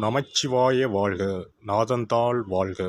நமச்சிவாய வாழ்க. நாதன்தாள் வாழ்க.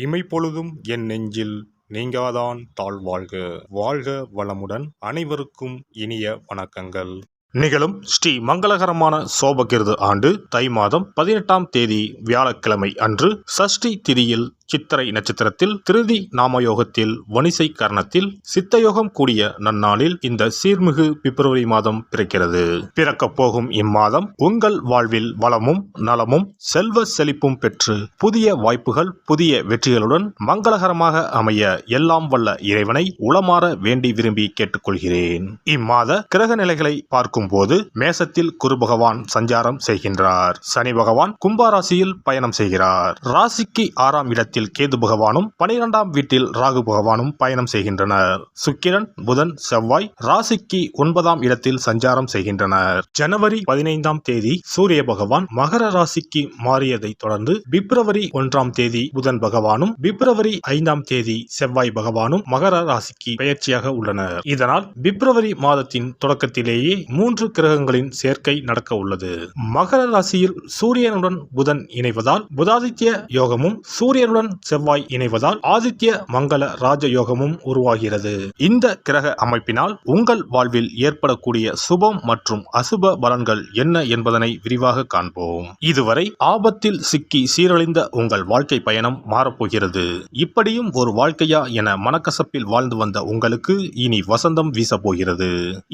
இமைப்பொழுதும் என் நெஞ்சில் நீங்காதான் தாழ் வாழ்க. வாழ்க வளமுடன். அனைவருக்கும் இனிய வணக்கங்கள். நிகழும் ஸ்ரீ மங்களகரமான சோபகிருது ஆண்டு தை மாதம் 18ஆம் தேதி வியாழக்கிழமை அன்று சஷ்டி திதியில் சித்திரை நட்சத்திரத்தில் திருதி நாமயோகத்தில் வணிசை கரணத்தில் சித்தயோகம் கூடிய நன்னாளில் இந்த சீர்மிகு பிப்ரவரி மாதம் பிறக்கிறது. பிறக்கப் போகும் இம்மாதம் உங்கள் வாழ்வில் வளமும் நலமும் செல்வ செழிப்பும் பெற்று புதிய வாய்ப்புகள் புதிய வெற்றிகளுடன் மங்களகரமாக அமைய எல்லாம் வல்ல இறைவனை உளமாற வேண்டி விரும்பி கேட்டுக்கொள்கிறேன். இம்மாத கிரக நிலைகளை பார்க்கும் போது மேசத்தில் குரு பகவான் சஞ்சாரம் செய்கின்றார். சனி பகவான் கும்பாராசியில் பயணம் செய்கிறார். ராசிக்கு 6ஆம் இடத்தில் கேது பகவானும் 12ஆம் வீட்டில் ராகு பகவானும் பயணம் செய்கின்றனர். சுக்கிரன் புதன் செவ்வாய் ராசிக்கு 9ஆம் இடத்தில் சஞ்சாரம் செய்கின்றனர். ஜனவரி 15ஆம் தேதி சூரிய பகவான் மகர ராசிக்கு மாறியதை தொடர்ந்து பிப்ரவரி 1ஆம் தேதி புதன் பகவானும் பிப்ரவரி 5ஆம் தேதி செவ்வாய் பகவானும் மகர ராசிக்கு பெயர்ச்சியாக உள்ளனர். இதனால் பிப்ரவரி மாதத்தின் தொடக்கத்திலேயே 3 கிரகங்களின் சேர்க்கை நடக்க உள்ளது. மகர ராசியில் சூரியனுடன் புதன் இணைவதால் புதாதித்ய யோகமும் சூரியனுடன் செவ்வாய் இணைவதால் ஆதித்ய மங்கள ராஜ யோகமும் உருவாகிறது. இந்த கிரக அமைப்பினால் உங்கள் வாழ்வில் ஏற்படக்கூடிய சுபம் மற்றும் அசுப பலன்கள் என்ன என்பதனை விரிவாக காண்போம். இதுவரை ஆபத்தில் சிக்கி சீரழிந்த உங்கள் வாழ்க்கை பயணம் மாறப்போகிறது. இப்படியும் ஒரு வாழ்க்கையா என மனக்கசப்பில் வாழ்ந்து வந்த உங்களுக்கு இனி வசந்தம் வீசப்போகிறது.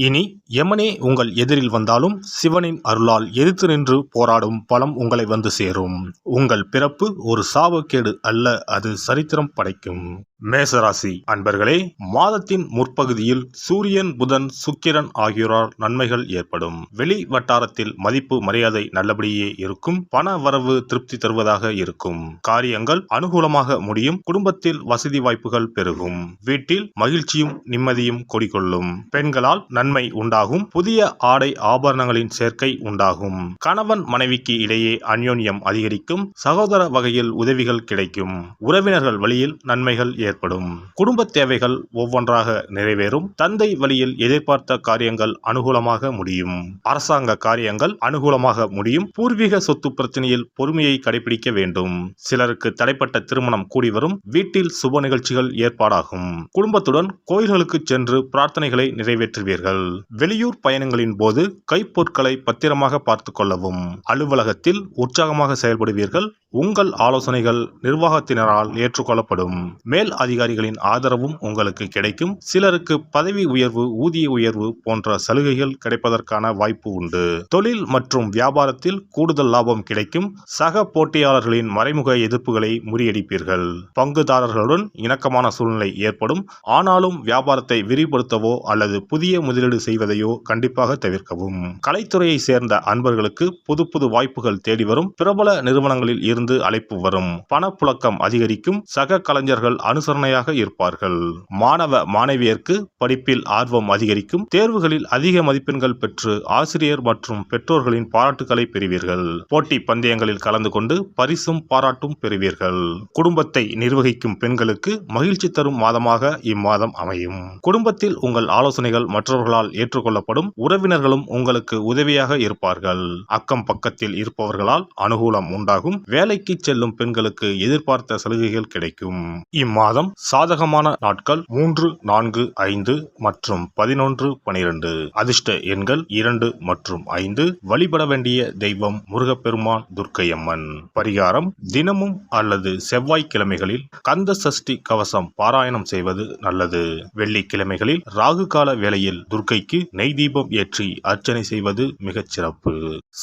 இனி யமனே உங்கள் எதிரில் வந்தாலும் சிவனின் அருளால் எதிர்த்து நின்று போராடும் பலம் உங்களை வந்து சேரும். உங்கள் பிறப்பு ஒரு சாபக்கேடு அல்ல, அது சரித்திரம் படைக்கும். மேசராசி அன்பர்களே, மாதத்தின் முற்பகுதியில் சூரியன் புதன் சுக்கிரன் ஆகியோரால் நன்மைகள் ஏற்படும். வெளி வட்டாரத்தில் மதிப்பு மரியாதை நல்லபடியே இருக்கும். பண வரவு திருப்தி தருவதாக இருக்கும். காரியங்கள் அனுகூலமாக முடியும். குடும்பத்தில் வசதி வாய்ப்புகள் பெருகும். வீட்டில் மகிழ்ச்சியும் நிம்மதியும் கொடிகொள்ளும். பெண்களால் நன்மை உண்டாகும். புதிய ஆடை ஆபரணங்களின் சேர்க்கை உண்டாகும். கணவன் மனைவிக்கு இடையே அந்யோன்யம் அதிகரிக்கும். சகோதர வகையில் உதவிகள் கிடைக்கும். உறவினர்கள் வழியில் நன்மைகள் ஏற்படும். குடும்ப தேவைகள் ஒவ்வொன்றாக நிறைவேறும். தந்தை வழியில் எதிர்பார்த்த காரியங்கள் அனுகூலமாக முடியும். அரசாங்க காரியங்கள் அனுகூலமாக முடியும். பூர்வீக சொத்து பிரச்சனையில் பொறுமையை கடைபிடிக்க வேண்டும். சிலருக்கு தடைப்பட்ட திருமணம் கூடி வரும். வீட்டில் சுப நிகழ்ச்சிகள் ஏற்பாடாகும். குடும்பத்துடன் கோயில்களுக்கு சென்று பிரார்த்தனைகளை நிறைவேற்றுவீர்கள். வெளியூர் பயணங்களின் போது கைப்பொருட்களை பத்திரமாக பார்த்துக் கொள்ளவும். அலுவலகத்தில் உற்சாகமாக செயல்படுவீர்கள். உங்கள் ஆலோசனைகள் நிர்வாகத்தினரால் ஏற்றுக்கொள்ளப்படும். மேல் அதிகாரிகளின் ஆதரவும் உங்களுக்கு கிடைக்கும். சிலருக்கு பதவி உயர்வு ஊதிய உயர்வு போன்ற சலுகைகள் கிடைப்பதற்கான வாய்ப்பு உண்டு. தொழில் மற்றும் வியாபாரத்தில் கூடுதல் லாபம் கிடைக்கும். சக போட்டியாளர்களின் மறைமுக எதிர்ப்புகளை முறியடிப்பீர்கள். பங்குதாரர்களுடன் இணக்கமான சூழ்நிலை ஏற்படும். ஆனாலும் வியாபாரத்தை விரிவுபடுத்தவோ அல்லது புதிய முதலீடு செய்வதையோ கண்டிப்பாக தவிர்க்கவும். கலைத்துறையை சேர்ந்த அன்பர்களுக்கு புது புது வாய்ப்புகள் தேடி வரும். பிரபல நிறுவனங்களில் இருந்து அழைப்பு வரும். பணப்புழக்கம் அதிகரிக்கும். சக கலைஞர்கள் அனுசரணையாக இருப்பார்கள். மாணவ மாணவியருக்கு படிப்பில் ஆர்வம் அதிகரிக்கும். தேர்வுகளில் அதிக மதிப்பெண்கள் பெற்று ஆசிரியர் மற்றும் பெற்றோர்களின் பாராட்டுகளை பெறுவீர்கள். போட்டி பந்தயங்களில் கலந்து கொண்டு பரிசும் பாராட்டும் பெறுவீர்கள். குடும்பத்தை நிர்வகிக்கும் பெண்களுக்கு மகிழ்ச்சி தரும் மாதமாக இம்மாதம் அமையும். குடும்பத்தில் உங்கள் ஆலோசனைகள் மற்றவர்களால் ஏற்றுக்கொள்ளப்படும். உறவினர்களும் உங்களுக்கு உதவியாக இருப்பார்கள். அக்கம் பக்கத்தில் இருப்பவர்களால் அனுகூலம் உண்டாகும். வேலைக்கு செல்லும் பெண்களுக்கு எதிர்பார்த்த சலுகைகள் கிடைக்கும். இம்மாதம் சாதகமான நாட்கள் 3, 4, 5 மற்றும் 11, 12. அதிர்ஷ்ட எண்கள் 2 மற்றும் 5. வழிபட வேண்டிய தெய்வம் முருகப்பெருமான், துர்க்கையம்மன். பரிகாரம்: தினமும் அல்லது செவ்வாய்க்கிழமைகளில் கந்த சஷ்டி கவசம் பாராயணம் செய்வது நல்லது. வெள்ளிக்கிழமைகளில் ராகு கால வேளையில் துர்க்கைக்கு நெய் தீபம் ஏற்றி அர்ச்சனை செய்வது மிகச் சிறப்பு.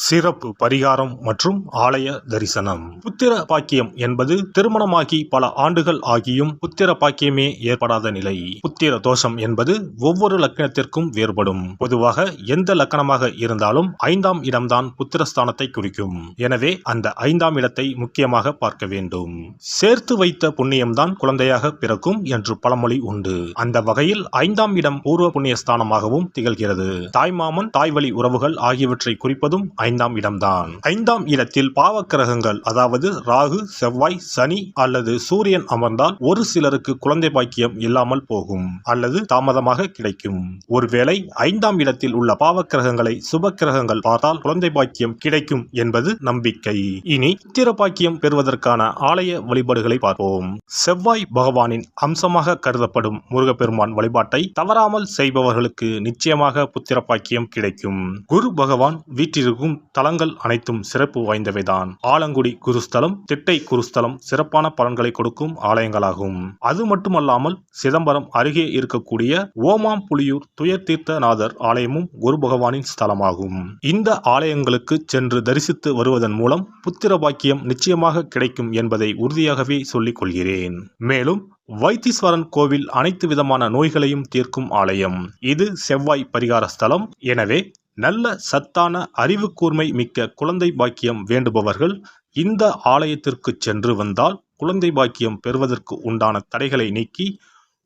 சிறப்பு பரிகாரம் மற்றும் ஆலய தரிசனம். புத்திர பாக்கியம் என்பது திருமணமாகி பல ஆண்டுகள் ஆகியும் புத்திர பாக்கியமே ஏற்படாத நிலை. புத்திர தோஷம் என்பது ஒவ்வொரு லக்னத்திற்கும் வேறுபடும். பொதுவாக எந்த லக்னமாக இருந்தாலும் 5ஆம் இடம்தான் புத்திரஸ்தானத்தை குறிக்கும். எனவே அந்த 5ஆம் இடத்தை முக்கியமாக பார்க்க வேண்டும். சேர்த்து வைத்த புண்ணியம்தான் குழந்தையாக பிறக்கும் என்று பழமொழி உண்டு. அந்த வகையில் 5ஆம் இடம் பூர்வ புண்ணிய ஸ்தானமாகவும் திகழ்கிறது. தாய்மாமன் தாய்வழி உறவுகள் ஆகியவற்றை குறிப்பதும் 5ஆம் இடம்தான். 5ஆம் இடத்தில் பாவக்கிரகங்கள் அதாவது ராகு செவ்வாய் சனி அல்லது சூரியன் அமர்ந்தால் ஒரு சிலருக்கு குழந்தை பாக்கியம் இல்லாமல் போகும் அல்லது தாமதமாக கிடைக்கும். ஒருவேளை 5ஆம் இடத்தில் உள்ள பாவக்கிரகங்களை சுப கிரகங்கள் பார்த்தால் குழந்தை பாக்கியம் கிடைக்கும் என்பது நம்பிக்கை. இனி புத்திர பாக்கியம் பெறுவதற்கான ஆலய வழிபாடுகளை பார்ப்போம். செவ்வாய் பகவானின் அம்சமாக கருதப்படும் முருகப்பெருமான் வழிபாட்டை தவறாமல் செய்பவர்களுக்கு நிச்சயமாக புத்திர பாக்கியம் கிடைக்கும். குரு பகவான் வீற்றிருக்கும் தலங்கள் அனைத்தும் சிறப்பு வாய்ந்தவைதான். ஆலங்குடி குருஸ்தலம், திட்டை குருஸ்தலம் சிறப்பான பலன்களை கொடுக்கும் ஆலயங்களாகும். அது மட்டுமல்லாமல் சிதம்பரம் அருகே இருக்கக்கூடிய ஓமாம்புலியூர் துயர்தீர்த்தநாதர் ஆலயமும் குரு பகவானின் ஸ்தலமாகும். இந்த ஆலயங்களுக்கு சென்று தரிசித்து வருவதன் மூலம் புத்திர பாக்கியம் நிச்சயமாக கிடைக்கும் என்பதை உறுதியாகவே சொல்லிக் கொள்கிறேன். மேலும் வைத்தீஸ்வரன் கோவில் அனைத்து விதமான நோய்களையும் தீர்க்கும் ஆலயம். இது செவ்வாய் பரிகார ஸ்தலம். எனவே நல்ல சத்தான அறிவு கூர்மை மிக்க குழந்தை பாக்கியம் வேண்டுபவர்கள் இந்த ஆலயத்திற்கு சென்று வந்தால் குழந்தை பாக்கியம் பெறுவதற்கு உண்டான தடைகளை நீக்கி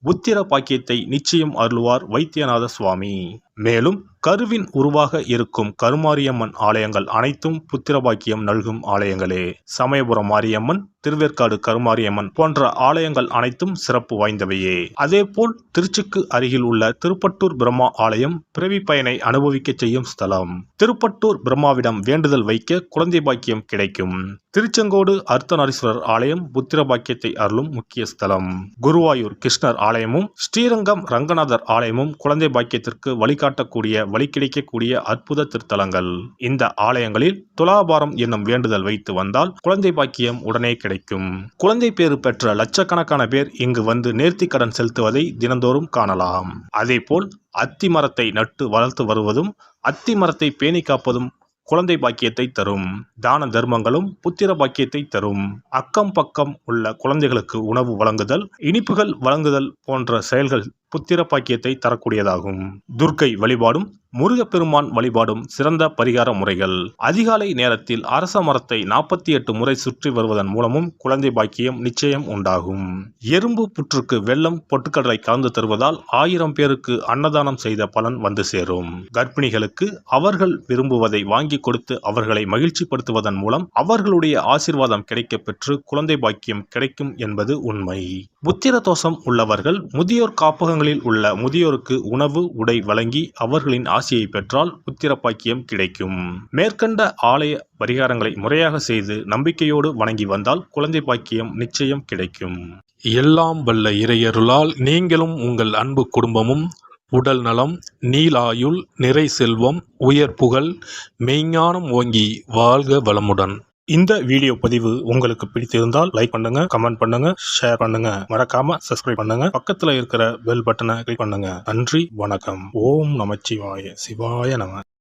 புத்திர பாக்கியத்தை நிச்சயம் அருள்வார் வைத்தியநாத சுவாமி. மேலும் கருவின் உருவாக இருக்கும் கருமாரியம்மன் ஆலயங்கள் அனைத்தும் புத்திர பாக்கியம் நல்கும் ஆலயங்களே. சமயபுரம் மாரியம்மன், திருவேற்காடு கருமாரியம்மன் போன்ற ஆலயங்கள் அனைத்தும் சிறப்பு வாய்ந்தவையே. அதேபோல் திருச்சிக்கு அருகில் உள்ள திருப்பட்டூர் பிரம்மா ஆலயம் பிறவி பயனை அனுபவிக்க செய்யும் ஸ்தலம். திருப்பட்டூர் பிரம்மாவிடம் வேண்டுதல் வைக்க குழந்தை பாக்கியம் கிடைக்கும். திருச்செங்கோடு அர்த்தநாரீஸ்வரர் ஆலயம் புத்திர பாக்கியத்தை அருளும் முக்கிய ஸ்தலம். குருவாயூர் கிருஷ்ணர் ஆலயமும் ஸ்ரீரங்கம் ரங்கநாதர் ஆலயமும் குழந்தை பாக்கியத்திற்கு வழிகாட்டக்கூடிய வழி கிடைக்கக்கூடிய அற்புத திருத்தலங்கள். இந்த ஆலயங்களில் துலாபாரம் என்னும் வேண்டுதல் வைத்து வந்தால் குழந்தை பாக்கியம் உடனே கிடைக்கும். குழந்தை பேறு பெற்ற லட்சக்கணக்கான பேர் இங்கு வந்து நேர்த்தி கடன் செலுத்துவதை தினந்தோறும் காணலாம். அதேபோல் அத்தி மரத்தை நட்டு வளர்த்து வருவதும் அத்தி மரத்தை பேணி காப்பதும் குழந்தை பாக்கியத்தை தரும். தான தர்மங்களும் புத்திர பாக்கியத்தை தரும். அக்கம் பக்கம் உள்ள குழந்தைகளுக்கு உணவு வழங்குதல், இனிப்புகள் வழங்குதல் போன்ற செயல்கள் புத்திர பாக்கியத்தை தரக்கூடியதாகும். துர்க்கை வழிபாடும் முருகப்பெருமான் வழிபாடும் சிறந்த பரிகார முறைகள். அதிகாலை நேரத்தில் அரச மரத்தை 48 முறை சுற்றி வருவதன் மூலமும் குழந்தை பாக்கியம் நிச்சயம் உண்டாகும். எறும்பு புற்றுக்கு வெல்லம் பொட்டுக்கடலை கலந்து தருவதால் 1000 பேருக்கு அன்னதானம் செய்த பலன் வந்து சேரும். கர்ப்பிணிகளுக்கு அவர்கள் விரும்புவதை வாங்கி கொடுத்து அவர்களை மகிழ்ச்சிப்படுத்துவதன் மூலம் அவர்களுடைய ஆசீர்வாதம் கிடைக்க பெற்று குழந்தை பாக்கியம் கிடைக்கும் என்பது உண்மை. புத்திர தோஷம் உள்ளவர்கள் முதியோர் காப்பகங்களில் உள்ள முதியோருக்கு உணவு உடை வழங்கி அவர்களின் ஆசையை பெற்றால் புத்திர பாக்கியம் கிடைக்கும். மேற்கண்ட ஆலய பரிகாரங்களை முறையாக செய்து நம்பிக்கையோடு வணங்கி வந்தால் குழந்தை பாக்கியம் நிச்சயம் கிடைக்கும். எல்லாம் வல்ல இறையருளால் நீங்களும் உங்கள் அன்பு குடும்பமும் உடல் நலம், நீலாயுள், நிறை செல்வம், உயர் புகழ், மெய்ஞானம் ஓங்கி வாழ்க வளமுடன். இந்த வீடியோ பதிவு உங்களுக்கு பிடித்திருந்தால் லைக் பண்ணுங்க, கமெண்ட் பண்ணுங்க, ஷேர் பண்ணுங்க, மறக்காம சப்ஸ்கிரைப் பண்ணுங்க, பக்கத்துல இருக்கிற பெல் பட்டனை கிளிக் பண்ணுங்க. நன்றி, வணக்கம். ஓம் நமச்சிவாய, சிவாய நம.